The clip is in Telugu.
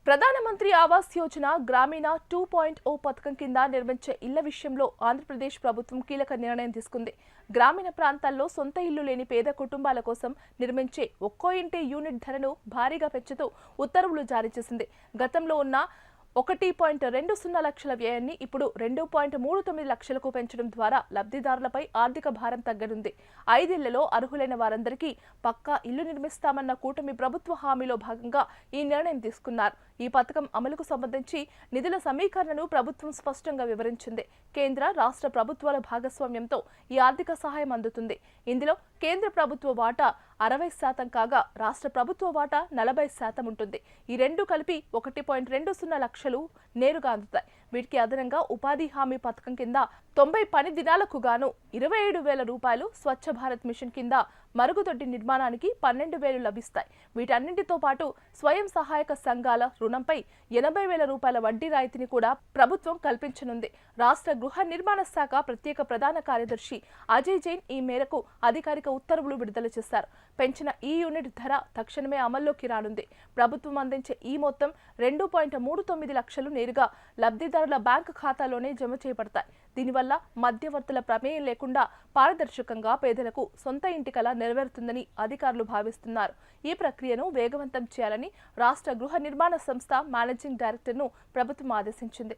ప్రధానమంత్రి ఆవాస్ యోజన గ్రామీణ 2.0 పథకం కింద నిర్మించే ఇళ్ల విషయంలో ఆంధ్రప్రదేశ్ ప్రభుత్వం కీలక నిర్ణయం తీసుకుంది. గ్రామీణ ప్రాంతాల్లో సొంత ఇల్లు లేని పేద కుటుంబాల కోసం నిర్మించే ఒక్కో ఇంటి యూనిట్ ధరను భారీగా పెంచుతూ ఉత్తర్వులు జారీ చేసింది. గతంలో ఉన్న 1.20 లక్షల వ్యయాన్ని ఇప్పుడు 2.39 లక్షలకు పెంచడం ద్వారా లబ్ధిదారులపై ఆర్థిక భారం తగ్గనుంది. 5 ఏళ్లలో అర్హులైన వారందరికీ పక్కా ఇల్లు నిర్మిస్తామన్న కూటమి ప్రభుత్వ హామీలో భాగంగా ఈ నిర్ణయం తీసుకున్నారు. ఈ పథకం అమలుకు సంబంధించి నిధుల సమీకరణను ప్రభుత్వం స్పష్టంగా వివరించింది. కేంద్ర, రాష్ట్ర ప్రభుత్వాల భాగస్వామ్యంతో ఈ ఆర్థిక సహాయం అందుతుంది. ఇందులో కేంద్ర ప్రభుత్వ వాటా 60% కాగా రాష్ట్ర ప్రభుత్వ వాటా 40% ఉంటుంది. ఈ రెండు కలిపి 1.20 లక్షలు నేరుగా అందుతాయి. వీటికి అదనంగా ఉపాధి హామీ పథకం కింద 90 పని దినాలకు గాను 27,000 రూపాయలు, స్వచ్ఛ భారత్ మిషన్ కింద మరుగుదొడ్డి నిర్మాణానికి 12,000 లభిస్తాయి. వీటన్నింటితో పాటు స్వయం సహాయక సంఘాల రుణంపై 80,000 రూపాయల వడ్డీ రాయితీని కూడా ప్రభుత్వం కల్పించనుంది. రాష్ట్ర గృహ నిర్మాణ శాఖ ప్రత్యేక ప్రధాన కార్యదర్శి అజయ్ జైన్ ఈ మేరకు అధికారిక ఉత్తర్వులు విడుదల చేశారు. పెంచిన ఈ యూనిట్ ధర తక్షణమే అమల్లోకి రానుంది. ప్రభుత్వం అందించే ఈ మొత్తం 2.39 లక్షలు నేరుగా లబ్ధిదారుల బ్యాంకు ఖాతాలోనే జమ చేయబడతాయి. దీనివల్ల మధ్యవర్తుల ప్రమేయం లేకుండా పారదర్శకంగా పేదలకు సొంత ఇంటి కల నెరవేరుతుందని అధికారులు భావిస్తున్నారు. ఈ ప్రక్రియను వేగవంతం చేయాలని రాష్ట్ర గృహ నిర్మాణ సంస్థ మేనేజింగ్ డైరెక్టర్ను ప్రభుత్వం ఆదేశించింది.